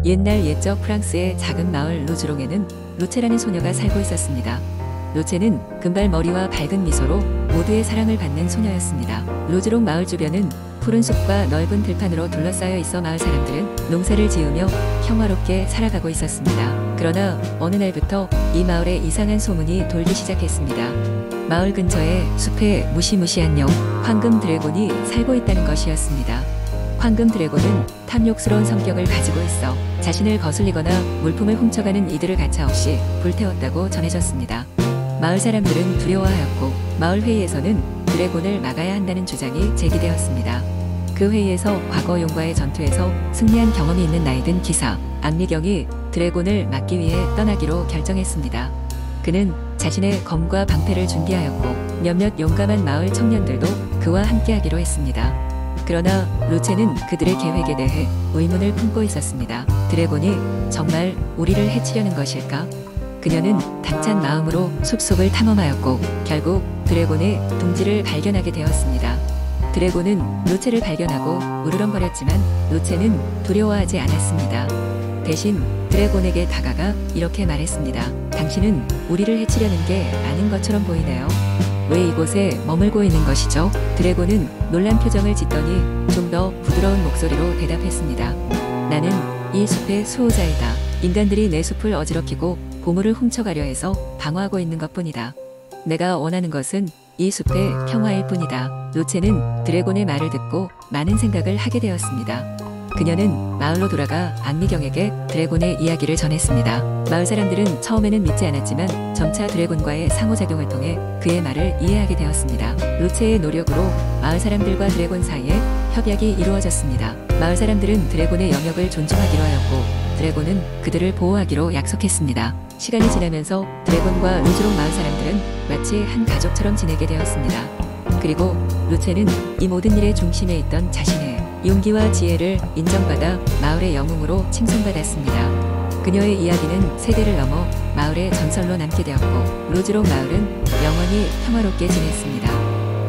옛날 옛적 프랑스의 작은 마을 루즈롱에는 루체라는 소녀가 살고 있었습니다. 루체는 금발 머리와 밝은 미소로 모두의 사랑을 받는 소녀였습니다. 루즈롱 마을 주변은 푸른 숲과 넓은 들판으로 둘러싸여 있어 마을 사람들은 농사를 지으며 평화롭게 살아가고 있었습니다. 그러나 어느 날부터 이 마을에 이상한 소문이 돌기 시작했습니다. 마을 근처에 숲에 무시무시한 영, 황금 드래곤이 살고 있다는 것이었습니다. 황금 드래곤은 탐욕스러운 성격을 가지고 있어 자신을 거슬리거나 물품을 훔쳐가는 이들을 가차없이 불태웠다고 전해졌습니다. 마을 사람들은 두려워하였고 마을 회의에서는 드래곤을 막아야 한다는 주장이 제기되었습니다. 그 회의에서 과거 용과의 전투에서 승리한 경험이 있는 나이든 기사 앙리경이 드래곤을 막기 위해 떠나기로 결정했습니다. 그는 자신의 검과 방패를 준비하였고 몇몇 용감한 마을 청년들도 그와 함께하기로 했습니다. 그러나 루체는 그들의 계획에 대해 의문을 품고 있었습니다. 드래곤이 정말 우리를 해치려는 것일까? 그녀는 당찬 마음으로 숲속을 탐험하였고 결국 드래곤의 둥지를 발견하게 되었습니다. 드래곤은 루체를 발견하고 우르렁거렸지만 루체는 두려워하지 않았습니다. 대신 드래곤에게 다가가 이렇게 말했습니다. 당신은 우리를 해치려는 게 아닌 것처럼 보이네요. 왜 이곳에 머물고 있는 것이죠? 드래곤은 놀란 표정을 짓더니 좀 더 부드러운 목소리로 대답했습니다. 나는 이 숲의 수호자이다. 인간들이 내 숲을 어지럽히고 보물을 훔쳐가려 해서 방어하고 있는 것뿐이다. 내가 원하는 것은 이 숲의 평화일 뿐이다. 루체는 드래곤의 말을 듣고 많은 생각을 하게 되었습니다. 그녀는 마을로 돌아가 앙리경에게 드래곤의 이야기를 전했습니다. 마을 사람들은 처음에는 믿지 않았지만 점차 드래곤과의 상호작용을 통해 그의 말을 이해하게 되었습니다. 루체의 노력으로 마을 사람들과 드래곤 사이에 협약이 이루어졌습니다. 마을 사람들은 드래곤의 영역을 존중하기로 하였고 드래곤은 그들을 보호하기로 약속했습니다. 시간이 지나면서 드래곤과 루즈롱 마을 사람들은 마치 한 가족처럼 지내게 되었습니다. 그리고 루체는 이 모든 일의 중심에 있던 자신의 용기와 지혜를 인정받아 마을의 영웅으로 칭송받았습니다. 그녀의 이야기는 세대를 넘어 마을의 전설로 남게 되었고 루즈롱 마을은 영원히 평화롭게 지냈습니다.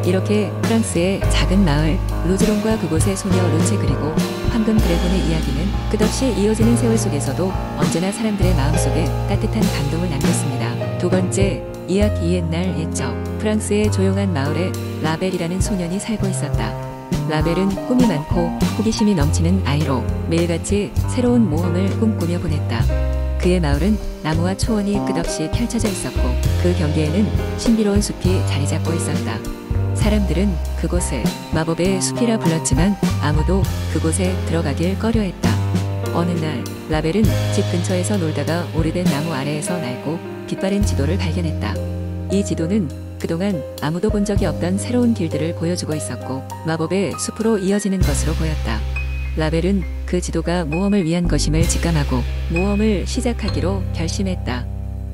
이렇게 프랑스의 작은 마을 루즈롱과 그곳의 소녀 루체 그리고 황금 드래곤의 이야기는 끝없이 이어지는 세월 속에서도 언제나 사람들의 마음속에 따뜻한 감동을 남겼습니다. 두 번째, 이야기 옛날 옛적 프랑스의 조용한 마을에 라벨이라는 소년이 살고 있었다. 라벨은 꿈이 많고 호기심이 넘치는 아이로 매일같이 새로운 모험을 꿈꾸며 보냈다. 그의 마을은 나무와 초원이 끝없이 펼쳐져 있었고 그 경계에는 신비로운 숲이 자리 잡고 있었다. 사람들은 그곳을 마법의 숲이라 불렀지만 아무도 그곳에 들어가길 꺼려했다. 어느 날 라벨은 집 근처에서 놀다가 오래된 나무 아래에서 낡고 빛바랜 지도를 발견했다. 이 지도는 그동안 아무도 본 적이 없던 새로운 길들을 보여주고 있었고 마법의 숲으로 이어지는 것으로 보였다. 라벨은 그 지도가 모험을 위한 것임을 직감하고 모험을 시작하기로 결심했다.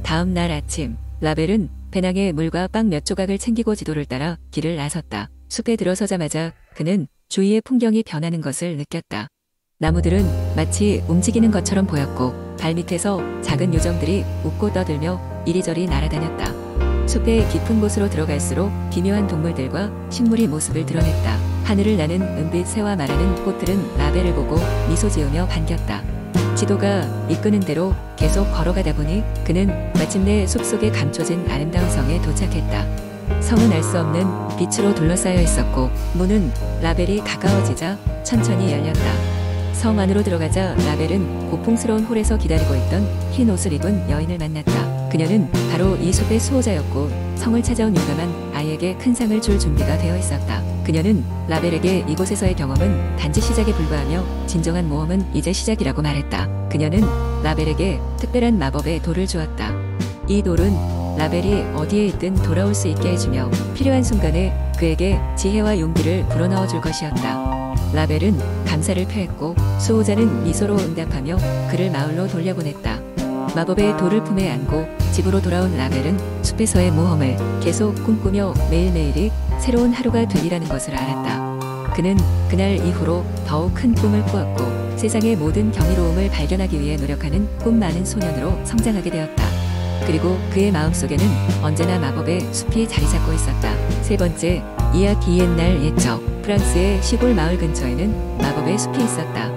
다음 날 아침 라벨은 배낭에 물과 빵 몇 조각을 챙기고 지도를 따라 길을 나섰다. 숲에 들어서자마자 그는 주위의 풍경이 변하는 것을 느꼈다. 나무들은 마치 움직이는 것처럼 보였고 발밑에서 작은 요정들이 웃고 떠들며 이리저리 날아다녔다. 숲의 깊은 곳으로 들어갈수록 기묘한 동물들과 식물이 모습을 드러냈다. 하늘을 나는 은빛 새와 말하는 꽃들은 라벨을 보고 미소 지으며 반겼다. 지도가 이끄는 대로 계속 걸어가다 보니 그는 마침내 숲속에 감춰진 아름다운 성에 도착했다. 성은 알 수 없는 빛으로 둘러싸여 있었고 문은 라벨이 가까워지자 천천히 열렸다. 성 안으로 들어가자 라벨은 고풍스러운 홀에서 기다리고 있던 흰 옷을 입은 여인을 만났다. 그녀는 바로 이 숲의 수호자였고 성을 찾아온 용감한 아이에게 큰 상을 줄 준비가 되어 있었다. 그녀는 라벨에게 이곳에서의 경험은 단지 시작에 불과하며 진정한 모험은 이제 시작이라고 말했다. 그녀는 라벨에게 특별한 마법의 돌을 주었다. 이 돌은 라벨이 어디에 있든 돌아올 수 있게 해주며 필요한 순간에 그에게 지혜와 용기를 불어넣어 줄 것이었다. 라벨은 감사를 표했고 수호자는 미소로 응답하며 그를 마을로 돌려보냈다. 마법의 돌을 품에 안고 집으로 돌아온 라벨은 숲에서의 모험을 계속 꿈꾸며 매일매일이 새로운 하루가 되리라는 것을 알았다. 그는 그날 이후로 더욱 큰 꿈을 꾸었고 세상의 모든 경이로움을 발견하기 위해 노력하는 꿈 많은 소년으로 성장하게 되었다. 그리고 그의 마음속에는 언제나 마법의 숲이 자리 잡고 있었다. 세 번째, 이야기 옛날 옛적 프랑스의 시골 마을 근처에는 마법의 숲이 있었다.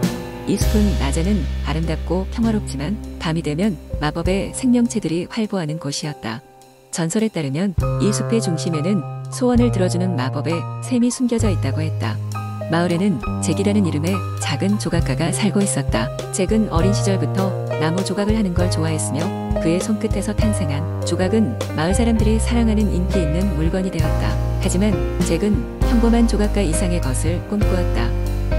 이 숲은 낮에는 아름답고 평화롭지만 밤이 되면 마법의 생명체들이 활보하는 곳이었다. 전설에 따르면 이 숲의 중심에는 소원을 들어주는 마법의 샘이 숨겨져 있다고 했다. 마을에는 잭이라는 이름의 작은 조각가가 살고 있었다. 잭은 어린 시절부터 나무 조각을 하는 걸 좋아했으며 그의 손끝에서 탄생한 조각은 마을 사람들이 사랑하는 인기 있는 물건이 되었다. 하지만 잭은 평범한 조각가 이상의 것을 꿈꾸었다.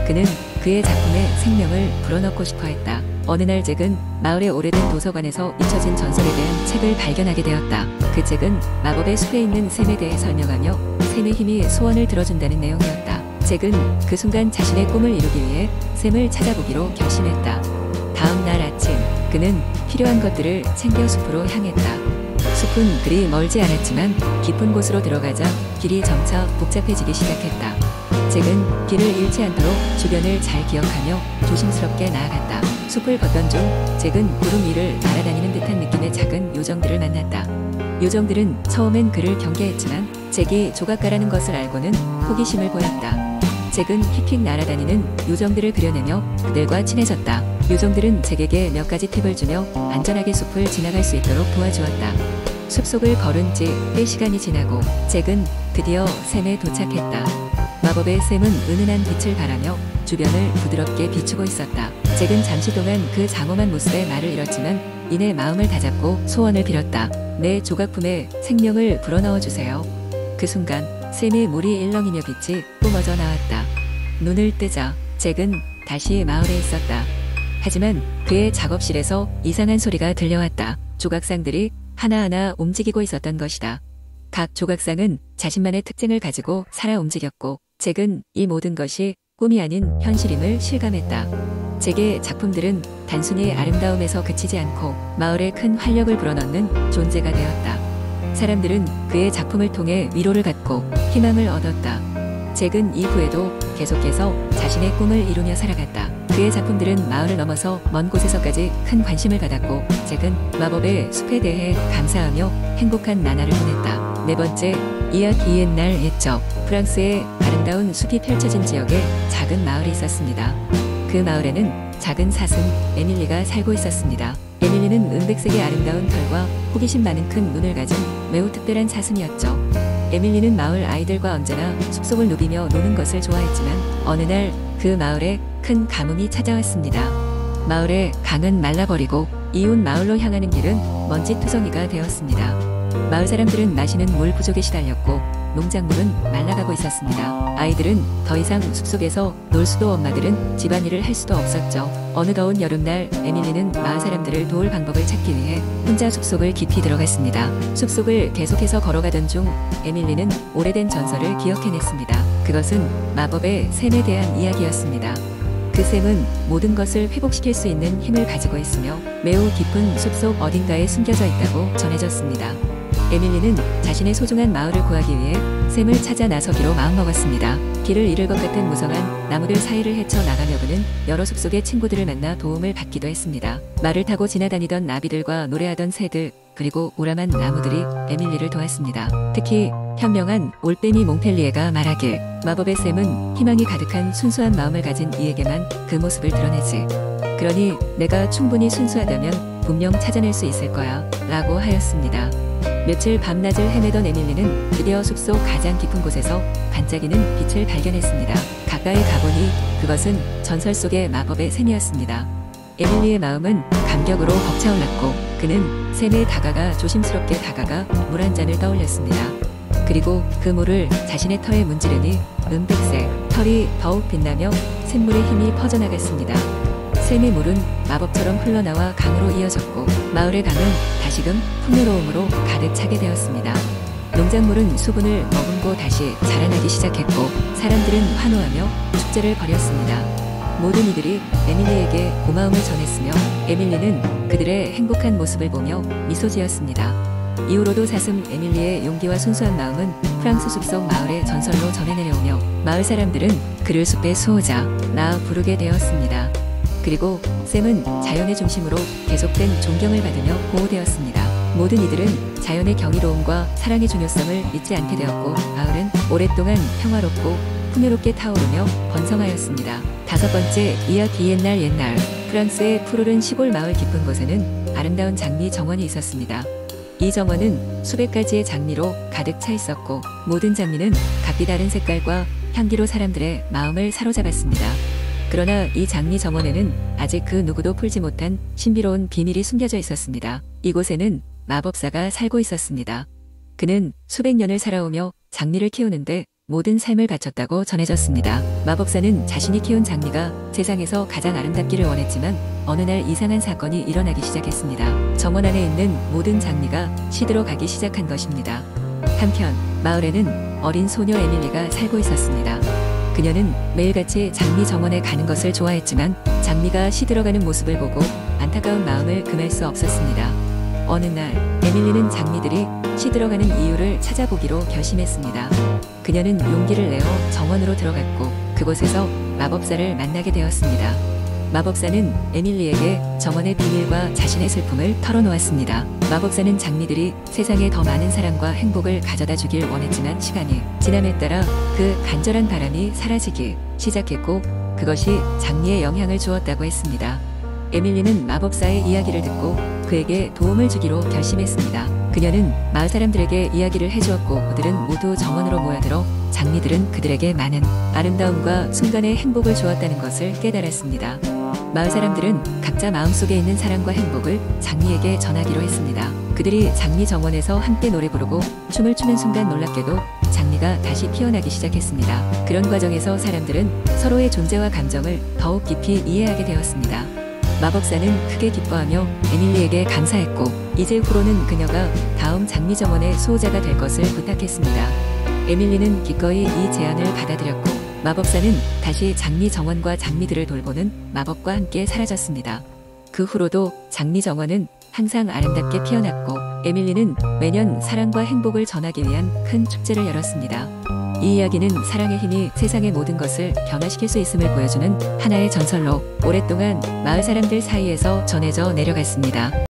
그는 그의 작품에 생명을 불어넣고 싶어 했다. 어느 날 잭은 마을의 오래된 도서관에서 잊혀진 전설에 대한 책을 발견하게 되었다. 그 책은 마법의 숲에 있는 샘에 대해 설명하며 샘의 힘이 소원을 들어준다는 내용이었다. 잭은 그 순간 자신의 꿈을 이루기 위해 샘을 찾아보기로 결심했다. 다음 날 아침 그는 필요한 것들을 챙겨 숲으로 향했다. 숲은 그리 멀지 않았지만 깊은 곳으로 들어가자 길이 점차 복잡해지기 시작했다. 잭은 길을 잃지 않도록 주변을 잘 기억하며 조심스럽게 나아갔다. 숲을 걷던 중 잭은 구름 위를 날아다니는 듯한 느낌의 작은 요정들을 만났다. 요정들은 처음엔 그를 경계했지만 잭이 조각가라는 것을 알고는 호기심을 보였다. 잭은 휙휙 날아다니는 요정들을 그려내며 그들과 친해졌다. 요정들은 잭에게 몇 가지 팁을 주며 안전하게 숲을 지나갈 수 있도록 도와주었다. 숲속을 걸은 지 꽤 시간이 지나고 잭은 드디어 샘에 도착했다. 마법의 샘은 은은한 빛을 발하며 주변을 부드럽게 비추고 있었다. 잭은 잠시 동안 그 장엄한 모습에 말을 잃었지만 이내 마음을 다잡고 소원을 빌었다. 내 조각품에 생명을 불어넣어 주세요. 그 순간 샘의 물이 일렁이며 빛이 뿜어져 나왔다. 눈을 뜨자 잭은 다시 마을에 있었다. 하지만 그의 작업실에서 이상한 소리가 들려왔다. 조각상들이 하나하나 움직이고 있었던 것이다. 각 조각상은 자신만의 특징을 가지고 살아 움직였고 잭은 이 모든 것이 꿈이 아닌 현실임을 실감했다. 잭의 작품들은 단순히 아름다움에서 그치지 않고 마을에 큰 활력을 불어넣는 존재가 되었다. 사람들은 그의 작품을 통해 위로를 받고 희망을 얻었다. 잭은 이후에도 계속해서 자신의 꿈을 이루며 살아갔다. 그의 작품들은 마을을 넘어서 먼 곳에서까지 큰 관심을 받았고 잭은 마법의 숲에 대해 감사하며 행복한 나날을 보냈다. 네 번째, 이야기 옛날 옛적 프랑스의 아름다운 숲이 펼쳐진 지역에 작은 마을이 있었습니다. 그 마을에는 작은 사슴 에밀리가 살고 있었습니다. 에밀리는 은백색의 아름다운 털과 호기심 많은 큰 눈을 가진 매우 특별한 사슴이었죠. 에밀리는 마을 아이들과 언제나 숲속을 누비며 노는 것을 좋아했지만 어느 날 그 마을에 큰 가뭄이 찾아왔습니다. 마을의 강은 말라버리고 이웃 마을로 향하는 길은 먼지투성이가 되었습니다. 마을 사람들은 마시는 물 부족에 시달렸고 농작물은 말라가고 있었습니다. 아이들은 더 이상 숲속에서 놀 수도 엄마들은 집안일을 할 수도 없었죠. 어느 더운 여름날 에밀리는 마을 사람들을 도울 방법을 찾기 위해 혼자 숲속을 깊이 들어갔습니다. 숲속을 계속해서 걸어가던 중 에밀리는 오래된 전설을 기억해냈습니다. 그것은 마법의 샘에 대한 이야기였습니다. 그 샘은 모든 것을 회복시킬 수 있는 힘을 가지고 있으며 매우 깊은 숲속 어딘가에 숨겨져 있다고 전해졌습니다. 에밀리는 자신의 소중한 마을을 구하기 위해 샘을 찾아 나서기로 마음먹었습니다. 길을 잃을 것 같은 무성한 나무들 사이를 헤쳐나가며 그는 여러 숲속의 친구들을 만나 도움을 받기도 했습니다. 말을 타고 지나다니던 나비들과 노래하던 새들 그리고 우람한 나무들이 에밀리를 도왔습니다. 특히 현명한 올빼미 몽펠리에가 말하길 마법의 샘은 희망이 가득한 순수한 마음을 가진 이에게만 그 모습을 드러내지. 그러니 내가 충분히 순수하다면 분명 찾아낼 수 있을 거야 라고 하였습니다. 며칠 밤낮을 헤매던 에밀리는 드디어 숲속 가장 깊은 곳에서 반짝이는 빛을 발견했습니다. 가까이 가보니 그것은 전설 속의 마법의 샘이었습니다. 에밀리의 마음은 감격으로 벅차올랐고 그는 샘에 조심스럽게 다가가 물 한 잔을 떠올렸습니다. 그리고 그 물을 자신의 털에 문지르니 은백색 털이 더욱 빛나며 샘물의 힘이 퍼져나갔습니다. 샘의 물은 마법처럼 흘러나와 강으로 이어졌고 마을의 강은 다시금 풍요로움으로 가득 차게 되었습니다. 농작물은 수분을 머금고 다시 자라나기 시작했고 사람들은 환호하며 축제를 벌였습니다. 모든 이들이 에밀리에게 고마움을 전했으며 에밀리는 그들의 행복한 모습을 보며 미소 지었습니다. 이후로도 사슴 에밀리의 용기와 순수한 마음은 프랑스 숲속 마을의 전설로 전해 내려오며 마을 사람들은 그를 숲의 수호자라 부르게 되었습니다. 그리고 샘은 자연의 중심으로 계속된 존경을 받으며 보호되었습니다. 모든 이들은 자연의 경이로움과 사랑의 중요성을 잊지 않게 되었고 마을은 오랫동안 평화롭고 풍요롭게 타오르며 번성하였습니다. 다섯 번째 이야기 옛날 프랑스의 푸르른 시골 마을 깊은 곳에는 아름다운 장미 정원이 있었습니다. 이 정원은 수백 가지의 장미로 가득 차 있었고 모든 장미는 각기 다른 색깔과 향기로 사람들의 마음을 사로잡았습니다. 그러나 이 장미 정원에는 아직 그 누구도 풀지 못한 신비로운 비밀이 숨겨져 있었습니다. 이곳에는 마법사가 살고 있었습니다. 그는 수백 년을 살아오며 장미를 키우는데 모든 삶을 바쳤다고 전해졌습니다. 마법사는 자신이 키운 장미가 세상에서 가장 아름답기를 원했지만 어느 날 이상한 사건이 일어나기 시작했습니다. 정원 안에 있는 모든 장미가 시들어 가기 시작한 것입니다. 한편 마을에는 어린 소녀 에밀리가 살고 있었습니다. 그녀는 매일같이 장미 정원에 가는 것을 좋아했지만 장미가 시들어가는 모습을 보고 안타까운 마음을 금할 수 없었습니다. 어느 날 에밀리는 장미들이 시들어가는 이유를 찾아보기로 결심했습니다. 그녀는 용기를 내어 정원으로 들어갔고 그곳에서 마법사를 만나게 되었습니다. 마법사는 에밀리에게 정원의 비밀과 자신의 슬픔을 털어놓았습니다. 마법사는 장미들이 세상에 더 많은 사랑과 행복을 가져다 주길 원했지만 시간이 지남에 따라 그 간절한 바람이 사라지기 시작했고 그것이 장미에 영향을 주었다고 했습니다. 에밀리는 마법사의 이야기를 듣고 그에게 도움을 주기로 결심했습니다. 그녀는 마을 사람들에게 이야기를 해주었고 그들은 모두 정원으로 모여들어 장미들은 그들에게 많은 아름다움과 순간의 행복을 주었다는 것을 깨달았습니다. 마을 사람들은 각자 마음속에 있는 사랑과 행복을 장미에게 전하기로 했습니다. 그들이 장미 정원에서 함께 노래 부르고 춤을 추는 순간 놀랍게도 장미가 다시 피어나기 시작했습니다. 그런 과정에서 사람들은 서로의 존재와 감정을 더욱 깊이 이해하게 되었습니다. 마법사는 크게 기뻐하며 에밀리에게 감사했고 이제 후로는 그녀가 다음 장미 정원의 수호자가 될 것을 부탁했습니다. 에밀리는 기꺼이 이 제안을 받아들였고 마법사는 다시 장미 정원과 장미들을 돌보는 마법과 함께 사라졌습니다. 그 후로도 장미 정원은 항상 아름답게 피어났고 에밀리는 매년 사랑과 행복을 전하기 위한 큰 축제를 열었습니다. 이 이야기는 사랑의 힘이 세상의 모든 것을 변화시킬 수 있음을 보여주는 하나의 전설로 오랫동안 마을 사람들 사이에서 전해져 내려갔습니다.